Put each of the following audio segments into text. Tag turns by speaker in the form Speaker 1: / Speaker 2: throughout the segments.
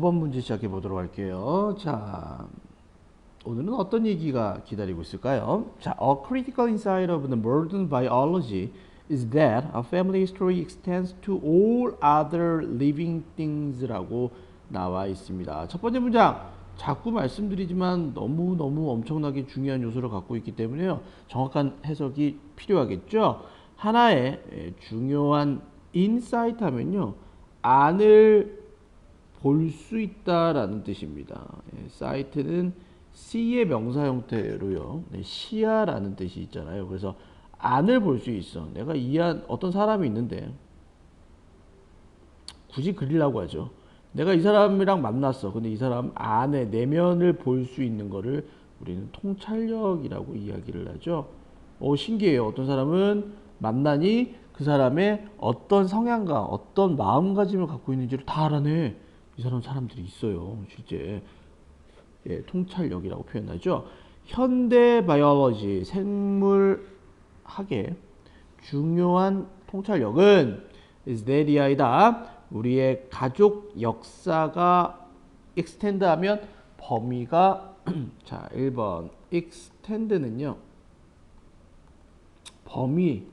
Speaker 1: 5번 문제 시작해 보도록 할게요. 자, 오늘은 어떤 얘기가 기다리고 있을까요? 자, a critical insight of the modern biology is that a family history extends to all other living things라고 나와 있습니다. 첫 번째 문장, 자꾸 말씀드리지만 너무너무 엄청나게 중요한 요소를 갖고 있기 때문에요. 정확한 해석이 필요하겠죠? 하나의 중요한 인사이트 하면요. 안을 볼 수 있다라는 뜻입니다. 사이트는 C의 명사 형태로요. 시야라는 뜻이 있잖아요. 그래서 안을 볼 수 있어. 내가 이 안 어떤 사람이 있는데 굳이 그리려고 하죠. 내가 이 사람이랑 만났어. 근데 이 사람 안에 내면을 볼 수 있는 거를 우리는 통찰력이라고 이야기를 하죠. 신기해요. 어떤 사람은 만나니 그 사람의 어떤 성향과 어떤 마음가짐을 갖고 있는지를 다 알아내. 이 사람들이 있어요. 실제 통찰력이라고 표현하죠. 현대 바이올로지 생물학의 중요한 통찰력은 is that이다. 우리의 가족 역사가 extend하면 범위가 자 1번 extend는요. 범위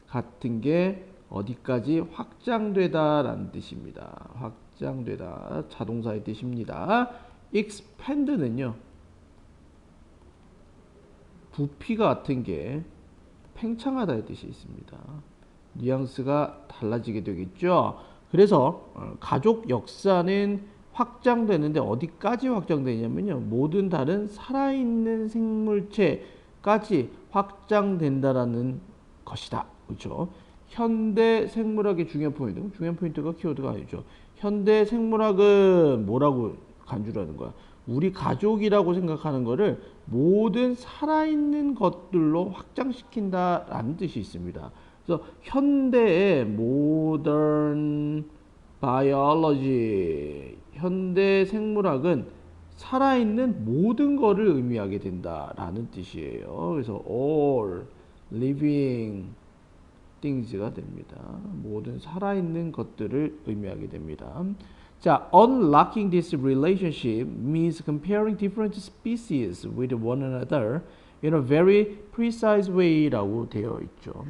Speaker 1: 같은 게 어디까지 확장되다라는 뜻입니다. 확장되다 자동사의 뜻입니다. expand는요. 부피가 같은 게 팽창하다의 뜻이 있습니다. 뉘앙스가 달라지게 되겠죠. 그래서 가족 역사는 확장되는데 어디까지 확장되냐면요. 모든 다른 살아있는 생물체까지 확장된다라는 것이다. 그렇죠? 현대 생물학의 중요한 포인트가 키워드가 아니죠. 현대 생물학은 뭐라고 간주를 하는 거야? 우리 가족이라고 생각하는 거를 모든 살아있는 것들로 확장시킨다라는 뜻이 있습니다. 그래서 현대의 modern biology, 현대 생물학은 살아있는 모든 것을 의미하게 된다라는 뜻이에요. 그래서 all living things가 됩니다. 모든 살아있는 것들을 의미하게 됩니다. 자, unlocking this relationship means comparing different species with one another in a very precise way라고 되어 있죠.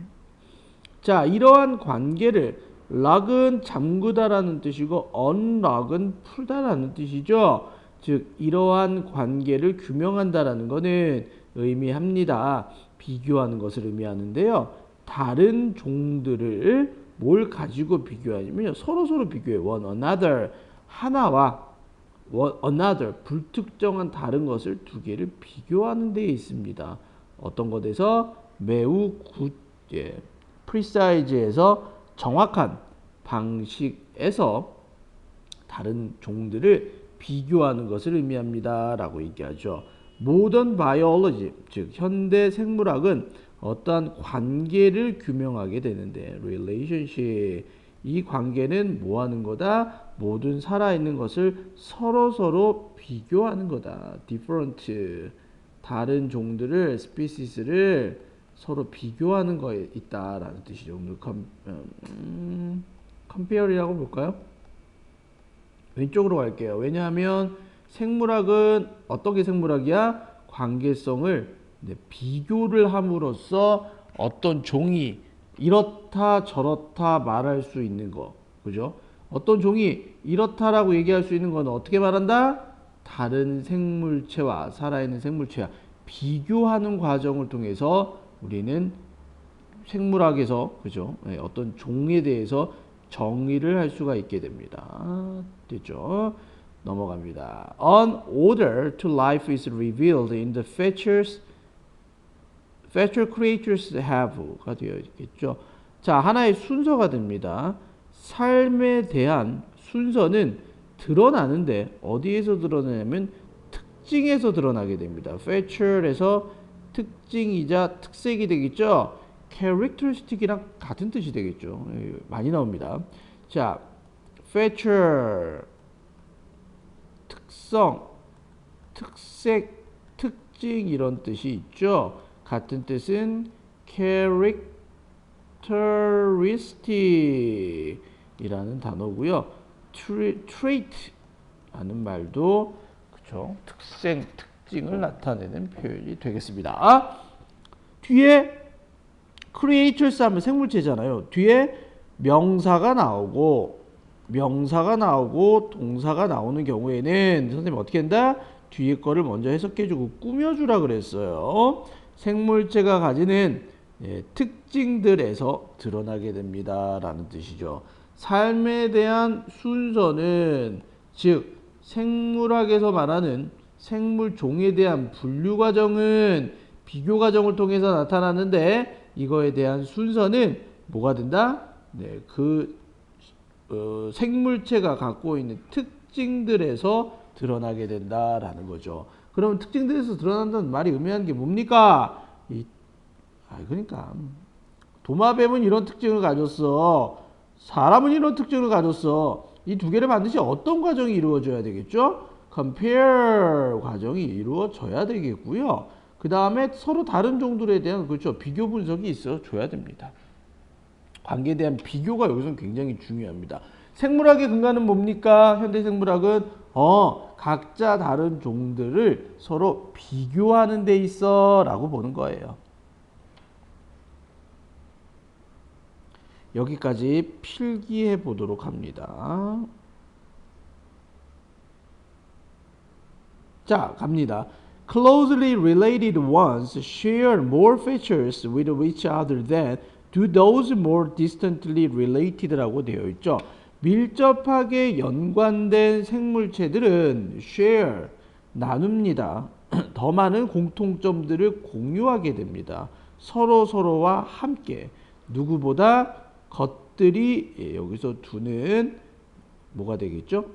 Speaker 1: 자, 이러한 관계를 lock은 잠그다라는 뜻이고 unlock은 풀다라는 뜻이죠. 즉, 이러한 관계를 규명한다라는 것은 의미합니다. 비교하는 것을 의미하는데요. 다른 종들을 뭘 가지고 비교하냐면요. 서로 비교해. one another. 하나와 one another. 불특정한 다른 것을 두 개를 비교하는 데 있습니다. 어떤 것에서 매우 precise에서 정확한 방식에서 다른 종들을 비교하는 것을 의미합니다. 라고 얘기하죠. modern biology, 즉 현대 생물학은 어떠한 관계를 규명하게 되는데 relationship, 이 관계는 뭐 하는 거다? 모든 살아있는 것을 서로 비교하는 거다. different, 다른 종들을 species를 서로 비교하는 거에 있다라는 뜻이죠. 오늘 compare이라고 볼까요? 왼쪽으로 갈게요. 왜냐하면 생물학은 어떤 게 생물학이야? 관계성을 비교를 함으로써 어떤 종이 이렇다 저렇다 말할 수 있는 거. 그죠? 어떤 종이 이렇다라고 얘기할 수 있는 건 어떻게 말한다? 다른 생물체와 살아있는 생물체와 비교하는 과정을 통해서 우리는 생물학에서 그죠? 어떤 종에 대해서 정의를 할 수가 있게 됩니다. 됐죠? 넘어갑니다. An order to life is revealed in the features creatures have가 되어 있겠죠. 자, 하나의 순서가 됩니다. 삶에 대한 순서는 드러나는데 어디에서 드러나냐면 특징에서 드러나게 됩니다. feature에서 특징이자 특색이 되겠죠. characteristic이랑 같은 뜻이 되겠죠. 많이 나옵니다. 자, feature 특성, 특색, 특징 이런 뜻이 있죠. 같은 뜻은 characteristic 이라는 단어고요. trait 하는 말도 그렇죠. 특징을 나타내는 표현이 되겠습니다. 뒤에 creatures 하면 생물체잖아요. 뒤에 명사가 나오고 동사가 나오는 경우에는 선생님 어떻게 한다? 뒤에 거를 먼저 해석해주고 꾸며주라 그랬어요. 생물체가 가지는 특징들에서 드러나게 됩니다 라는 뜻이죠. 삶에 대한 순서는 즉 생물학에서 말하는 생물종에 대한 분류 과정은 비교 과정을 통해서 나타나는데 이거에 대한 순서는 뭐가 된다? 네, 생물체가 갖고 있는 특징들에서 드러나게 된다라는 거죠. 그럼 특징들에서 드러난다는 말이 의미하는 게 뭡니까? 그러니까 도마뱀은 이런 특징을 가졌어. 사람은 이런 특징을 가졌어. 이 두 개를 반드시 어떤 과정이 이루어져야 되겠죠? compare 과정이 이루어져야 되겠고요. 그 다음에 서로 다른 종들에 대한 그렇죠 비교 분석이 있어 줘야 됩니다. 관계에 대한 비교가 여기서 굉장히 중요합니다. 생물학의 근간은 뭡니까? 현대 생물학은 각자 다른 종들을 서로 비교하는 데 있어 라고 보는 거예요. 여기까지 필기해 보도록 합니다. 자, 갑니다. Closely related ones share more features with each other than do those more distantly related라고 되어 있죠. 밀접하게 연관된 생물체들은 share, 나눕니다. 더 많은 공통점들을 공유하게 됩니다. 서로와 함께 누구보다 것들이 여기서 두는 뭐가 되겠죠?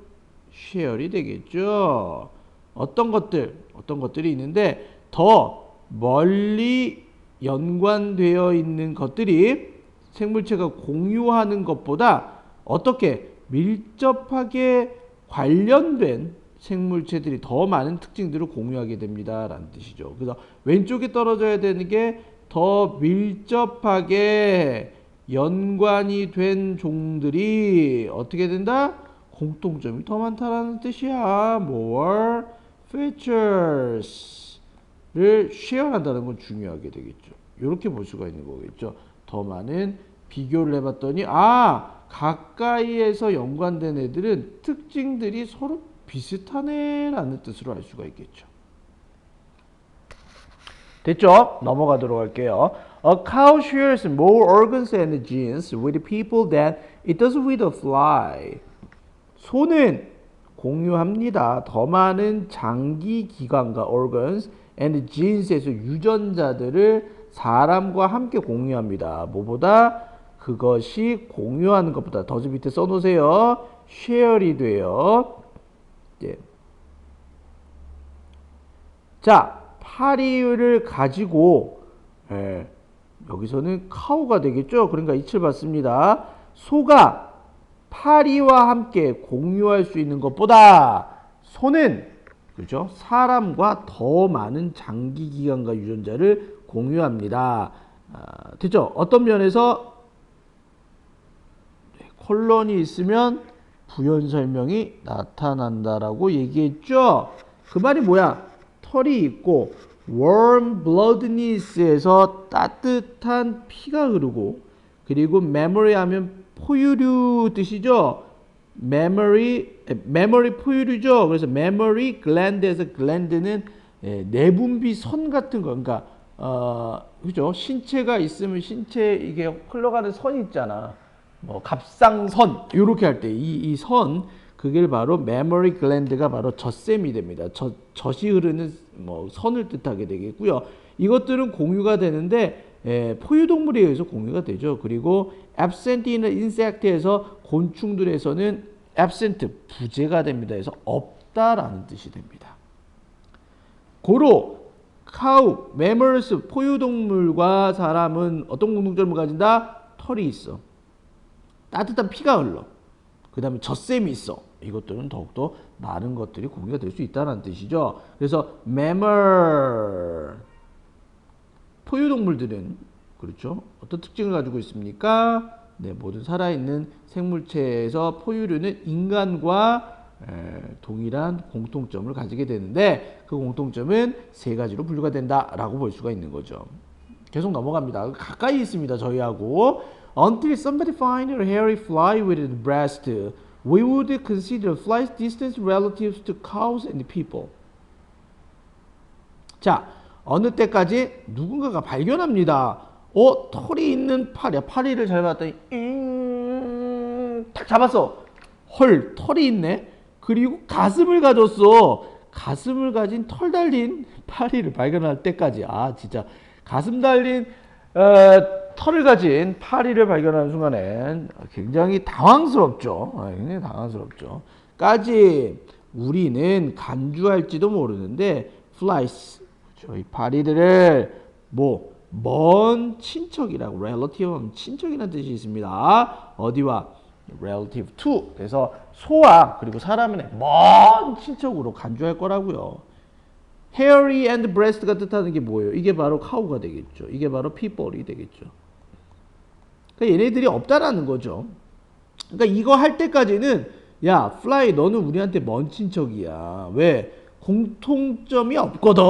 Speaker 1: share이 되겠죠. 어떤 것들이 있는데 더 멀리 연관되어 있는 것들이 생물체가 공유하는 것보다 어떻게 밀접하게 관련된 생물체들이 더 많은 특징들을 공유하게 됩니다 라는 뜻이죠. 그래서 왼쪽에 떨어져야 되는 게 더 밀접하게 연관이 된 종들이 어떻게 된다? 공통점이 더 많다라는 뜻이야. more features를 share한다는 건 중요하게 되겠죠. 이렇게 볼 수가 있는 거겠죠. 더 많은 비교를 해봤더니 가까이에서 연관된 애들은 특징들이 서로 비슷하네 라는 뜻으로 알 수가 있겠죠. 됐죠? 넘어가도록 할게요. A cow shares more organs and genes with people than it does with a fly. 소는 공유합니다. 더 많은 장기 기관과 organs and genes에서 유전자들을 사람과 함께 공유합니다. 뭐보다? 그것이 공유하는 것보다 더 밑에 써놓으세요. share이 돼요. 예. 자, 파리를 가지고 여기서는 카우가 되겠죠. 그러니까 이치를 받습니다. 소가 파리와 함께 공유할 수 있는 것보다 소는 그렇죠? 사람과 더 많은 장기 기간과 유전자를 공유합니다. 됐죠? 어떤 면에서 콜론이 있으면 부연 설명이 나타난다라고 얘기했죠. 그 말이 뭐야? 털이 있고 warm bloodness에서 따뜻한 피가 흐르고 그리고 memory 하면 포유류 뜻이죠. memory 포유류죠. 그래서 memory gland에서 gland는 내분비 선 같은 거. 그러니까 그죠? 신체가 있으면 신체 이게 흘러가는 선이 있잖아. 뭐 갑상선 이렇게 할 때 이 선 그게 바로 memory gland가 바로 젖샘이 됩니다. 젖이 흐르는 뭐 선을 뜻하게 되겠고요. 이것들은 공유가 되는데 포유동물에 의해서 공유가 되죠. 그리고 absent이나 insect에서 곤충들에서는 absent 부재가 됩니다. 그래서 없다라는 뜻이 됩니다. 고로 cow, mammals 포유동물과 사람은 어떤 공통점을 가진다? 털이 있어. 따뜻한 피가 흘러. 그 다음에 젖샘이 있어. 이것들은 더욱더 많은 것들이 공유가 될 수 있다는 뜻이죠. 그래서 mammal 포유동물들은 그렇죠. 어떤 특징을 가지고 있습니까? 네, 모든 살아있는 생물체에서 포유류는 인간과 동일한 공통점을 가지게 되는데 그 공통점은 세 가지로 분류가 된다라고 볼 수가 있는 거죠. 계속 넘어갑니다. 가까이 있습니다. 저희하고 Until somebody find a hairy fly with its breast, we would consider flies distant relatives to cows and people. 자, 어느 때까지 누군가가 발견합니다. 털이 있는 파리야. 파리를 잘 봤더니 탁 잡았어. 헐, 털이 있네. 그리고 가슴을 가졌어. 가슴을 가진 털 달린 파리를 발견할 때까지. 아, 진짜 가슴 달린 털을 가진 파리를 발견하는 순간엔 굉장히 당황스럽죠. 굉장히 당황스럽죠. 까지 우리는 간주할지도 모르는데 flies, 이 파리들을 먼 친척이라고, relative 친척이라는 뜻이 있습니다. 어디와? relative to. 그래서 소와 그리고 사람의 먼 친척으로 간주할 거라고요. hairy and breast가 뜻하는 게 뭐예요? 이게 바로 cow가 되겠죠. 이게 바로 people이 되겠죠. 그러니까 얘네들이 없다라는 거죠. 그러니까 이거 할 때까지는 야, fly 너는 우리한테 먼 친척이야. 왜? 공통점이 없거든.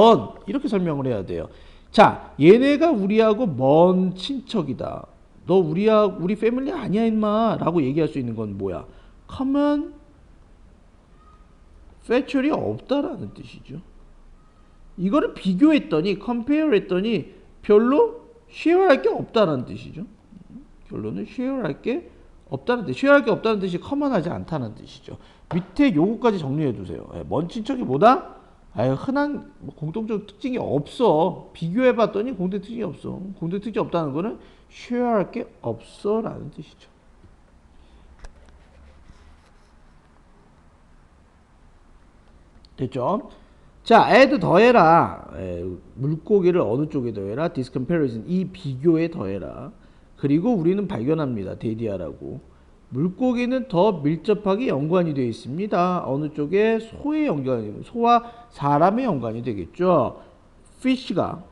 Speaker 1: 이렇게 설명을 해야 돼요. 자, 얘네가 우리하고 먼 친척이다. 너 우리 패밀리 아니야 임마 라고 얘기할 수 있는 건 뭐야? common factual이 없다라는 뜻이죠. 이거를 비교했더니 compare 했더니 별로 share할 게 없다는 뜻이죠. 결론은 share할 게 없다는 뜻. share할 게 없다는 뜻이 common하지 않다는 뜻이죠. 밑에 요거까지 정리해 두세요. 먼 친척이 뭐다? 흔한 공통적 특징이 없어. 비교해 봤더니 공통 특징이 없어. 공통 특징이 없다는 거는 share할 게 없어 라는 뜻이죠. 됐죠? 자, add 더해라. 물고기를 어느 쪽에 더해라? this comparison, 이 비교에 더해라. 그리고 우리는 발견합니다. 데디아라고. 물고기는 더 밀접하게 연관이 되어 있습니다. 어느 쪽에? 소의 연관이, 소와 사람의 연관이 되겠죠. fish가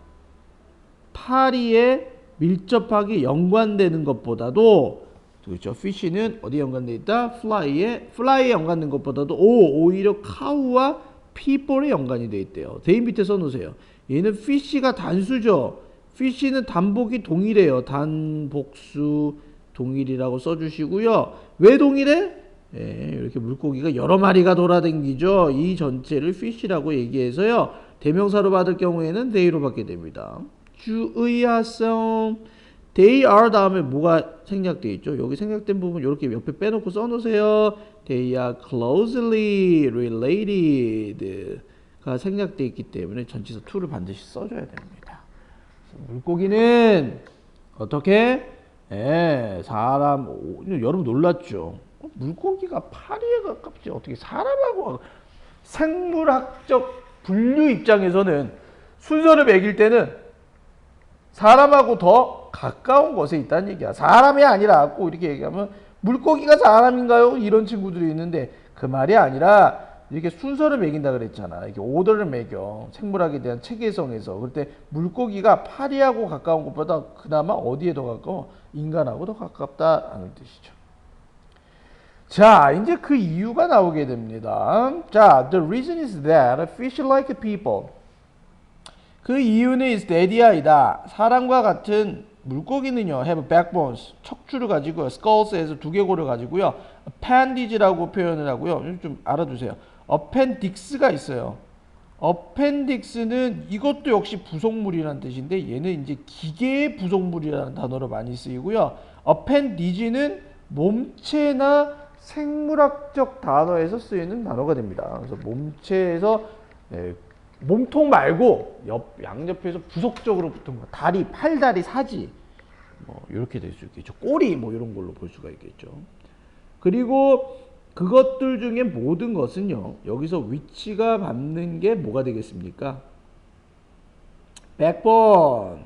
Speaker 1: 파리에 밀접하게 연관되는 것보다도, 그렇죠. fish는 어디에 연관되어 있다? fly에 연관된 것보다도 오히려 cow와 people에 연관이 되어 있대요. 대인 밑에 써놓으세요. 얘는 fish가 단수죠. fish는 단복이 동일해요. 단복수 동일이라고 써주시고요. 왜 동일해? 이렇게 물고기가 여러 마리가 돌아다니죠. 이 전체를 fish라고 얘기해서요. 대명사로 받을 경우에는 they로 받게 됩니다. 주의하세요. they are 다음에 뭐가 생략되어 있죠? 여기 생략된 부분 이렇게 옆에 빼놓고 써놓으세요. they are closely related가 생략되어 있기 때문에 전치사 to를 반드시 써줘야 됩니다. 물고기는 어떻게? 사람, 여러분 놀랐죠? 물고기가 파리에 가깝지 어떻게 사람하고. 생물학적 분류 입장에서는 순서를 매길 때는 사람하고 더 가까운 것에 있다는 얘기야. 사람이 아니라 꼭 이렇게 얘기하면 물고기가 사람인가요? 이런 친구들이 있는데 그 말이 아니라 이렇게 순서를 매긴다 그랬잖아. 이렇게 오더를 매겨. 생물학에 대한 체계성에서. 그럴 때 물고기가 파리하고 가까운 것보다 그나마 어디에 더 가까워? 인간하고 더 가깝다라는 뜻이죠. 자, 이제 그 이유가 나오게 됩니다. 자, the reason is that fish like people. 그 이유는 is that이다. 사람과 같은 물고기는요, have backbones, 척추를 가지고 skulls에서 두개골을 가지고요, appendage라고 표현을 하고요. 좀 알아두세요. appendix가 있어요. appendix는 이것도 역시 부속물이라는 뜻인데 얘는 이제 기계의 부속물이라는 단어로 많이 쓰이고요. appendage는 몸체나 생물학적 단어에서 쓰이는 단어가 됩니다. 그래서 몸체에서 몸통 말고 양옆에서 부속적으로 붙은 거, 다리, 팔다리, 사지, 이렇게 될 수 있겠죠. 꼬리 이런 걸로 볼 수가 있겠죠. 그리고 그것들 중에 모든 것은요, 여기서 위치가 받는 게 뭐가 되겠습니까? backbone,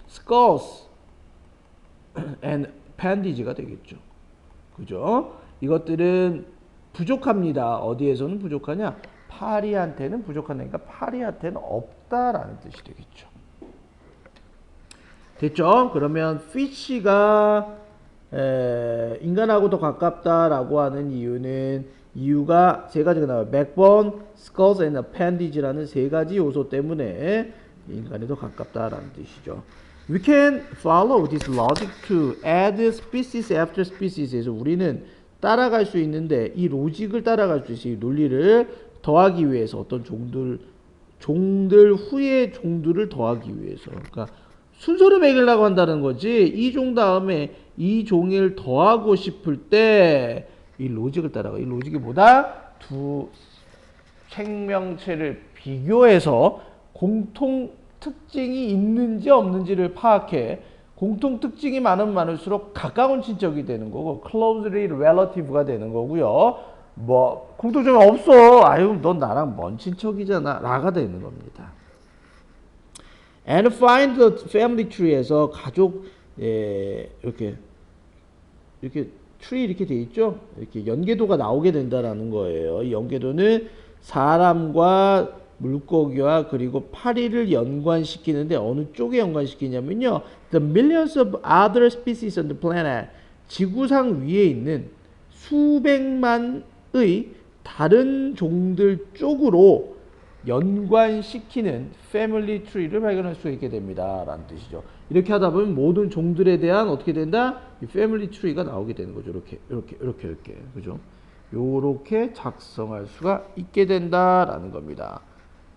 Speaker 1: skulls, and appendage가 되겠죠. 그죠? 이것들은 부족합니다. 어디에서는 부족하냐? 파리한테는 부족하다니까 파리한테는 없다라는 뜻이 되겠죠. 됐죠? 그러면 fish가 인간하고 더 가깝다라고 하는 이유가 세 가지가 나와요. backbone, skulls and appendage라는 세 가지 요소 때문에 인간이 더 가깝다라는 뜻이죠. We can follow this logic to add species after species에서 우리는 따라갈 수 있는데 이 로직을 따라갈 수 있어요. 이 논리를 더하기 위해서 어떤 종들 후에 종들을 더하기 위해서. 그러니까 순서를 매기려고 한다는 거지. 이 종 다음에 이 종을 더하고 싶을 때 이 로직을 따라가. 이 로직이 뭐다? 두 생명체를 비교해서 공통 특징이 있는지 없는지를 파악해. 공통 특징이 많을수록 가까운 친척이 되는 거고 closely relative가 되는 거고요. 뭐 공통점이 없어. 아유, 넌 나랑 먼 친척이잖아. 라가 되는 겁니다. And find the family tree에서 가족 이렇게 트리 이렇게 돼 있죠. 이렇게 연계도가 나오게 된다라는 거예요. 이 연계도는 사람과 물고기와 그리고 파리를 연관시키는데 어느 쪽에 연관시키냐면요. The millions of other species on the planet. 지구상 위에 있는 수백만의 다른 종들 쪽으로 연관시키는 패밀리 트리를 발견할 수 있게 됩니다. 라는 뜻이죠. 이렇게 하다 보면 모든 종들에 대한 어떻게 된다? 이 패밀리 트리가 나오게 되는 거죠. 이렇게. 그죠? 요렇게 작성할 수가 있게 된다라는 겁니다.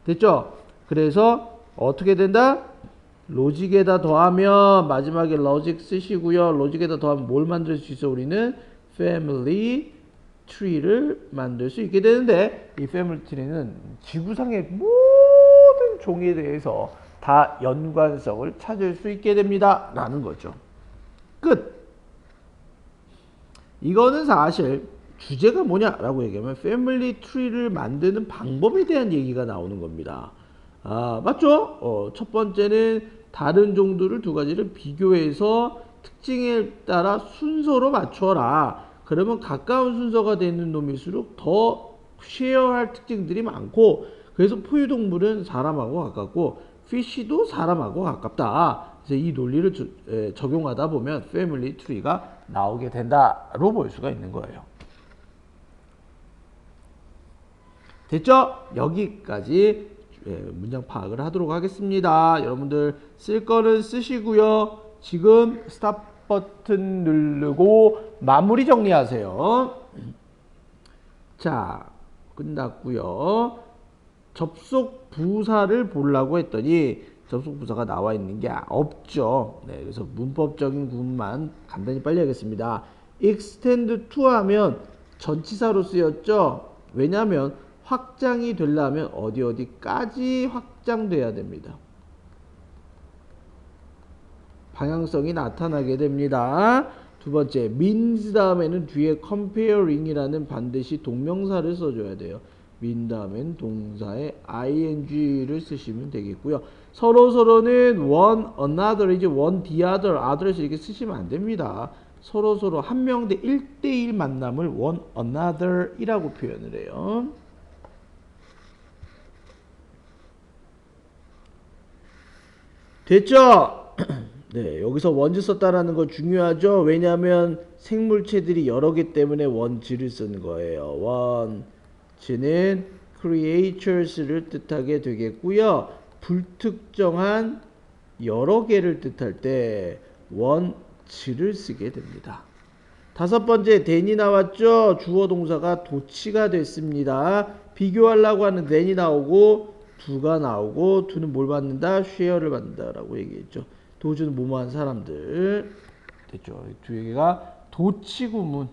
Speaker 1: 됐죠? 그래서 어떻게 된다? 로직에다 더하면 마지막에 로직 쓰시고요. 로직에다 더하면 뭘 만들 수 있어? 우리는 패밀리 트리를 만들 수 있게 되는데 이 패밀리 트리는 지구상의 모든 종에 대해서 다 연관성을 찾을 수 있게 됩니다. 라는 거죠. 끝! 이거는 사실 주제가 뭐냐라고 얘기하면 패밀리 트리를 만드는 방법에 대한 얘기가 나오는 겁니다. 아, 맞죠? 첫 번째는 다른 종들을 두 가지를 비교해서 특징에 따라 순서로 맞춰라. 그러면 가까운 순서가 되는 놈일수록 더 쉐어할 특징들이 많고 그래서 포유동물은 사람하고 가깝고 피쉬도 사람하고 가깝다. 그래서 이 논리를 적용하다 보면 패밀리 트리가 나오게 된다로 볼 수가 있는 거예요. 됐죠? 여기까지 문장 파악을 하도록 하겠습니다. 여러분들 쓸 거는 쓰시고요. 지금 스탑 버튼 누르고 마무리 정리하세요. 자, 끝났고요. 접속 부사를 보려고 했더니 접속 부사가 나와 있는 게 없죠. 네, 그래서 문법적인 부분만 간단히 빨리 하겠습니다. extend to 하면 전치사로 쓰였죠. 왜냐하면 확장이 되려면 어디까지 확장돼야 됩니다. 방향성이 나타나게 됩니다. 두 번째, means 다음에는 뒤에 comparing이라는 반드시 동명사를 써줘야 돼요. mean 다음엔 동사에 ing를 쓰시면 되겠고요. 서로는 one another이지 one the other, others 이렇게 쓰시면 안 됩니다. 서로 한 명 대 1대1 만남을 one another이라고 표현을 해요. 됐죠? 네, 여기서 원즈 썼다라는 거 중요하죠? 왜냐하면 생물체들이 여러 개 때문에 원즈를 쓰는 거예요. 원즈는 creatures를 뜻하게 되겠고요. 불특정한 여러 개를 뜻할 때 원즈를 쓰게 됩니다. 다섯 번째, then이 나왔죠? 주어 동사가 도치가 됐습니다. 비교하려고 하는 then이 나오고 두가 나오고 두는 뭘 받는다? 쉐어를 받는다라고 얘기했죠. 도주는 뭐뭐한 사람들. 됐죠? 두 개가 도치구문.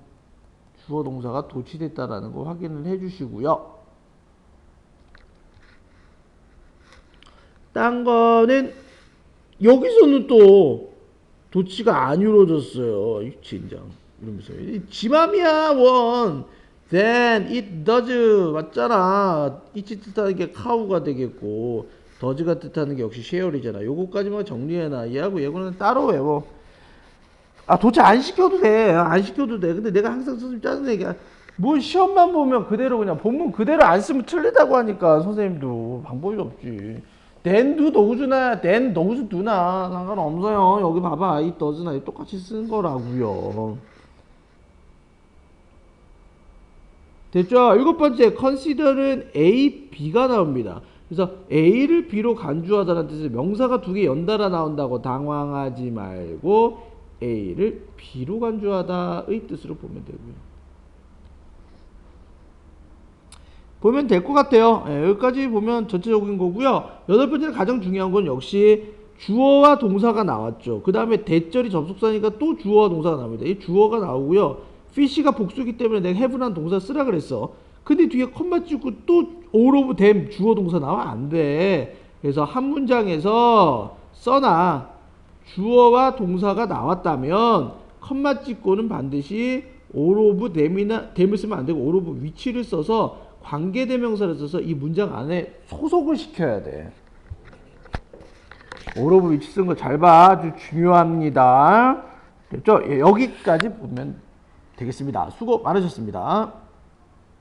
Speaker 1: 주어 동사가 도치됐다라는 거 확인을 해주시고요. 딴 거는 여기서는 또 도치가 안 이루어졌어요. 진장 이러면서 지 맘이야 원. Then it does 맞잖아. it이 뜻하는 게 카우가 되겠고 does가 뜻하는 게 역시 쉐어리잖아. 요거까지만 정리해놔. 얘하고 얘거는 따로 외워. 아 도대체 안 시켜도 돼. 안 시켜도 돼. 근데 내가 항상 선생님 짜증 얘기야. 뭐 시험만 보면 그대로 그냥 본문 그대로 안 쓰면 틀리다고 하니까 선생님도 방법이 없지. then do does나 then does do나 상관없어요. 여기 봐봐. 이 does나 똑같이 쓴 거라고요. 됐죠? 일곱 번째 consider은 A, B가 나옵니다. 그래서 A를 B로 간주하다는 뜻은 명사가 두 개 연달아 나온다고 당황하지 말고 A를 B로 간주하다의 뜻으로 보면 되고요. 보면 될 것 같아요. 예, 여기까지 보면 전체적인 거고요. 여덟 번째는 가장 중요한 건 역시 주어와 동사가 나왔죠. 그 다음에 대절이 접속사니까 또 주어와 동사가 나옵니다. 이 주어가 나오고요. fish가 복수기 때문에 내가 have란 동사 쓰라 그랬어. 근데 뒤에 컴마 찍고 또 all of them 주어 동사 나와 안 돼. 그래서 한 문장에서 써나 주어와 동사가 나왔다면 컴마 찍고는 반드시 all of them을 쓰면 안 되고 all of which를 써서 관계대명사를 써서 이 문장 안에 소속을 시켜야 돼. all of which 쓴 거 잘 봐. 아주 중요합니다. 됐죠? 예, 여기까지 보면 되겠습니다. 수고 많으셨습니다.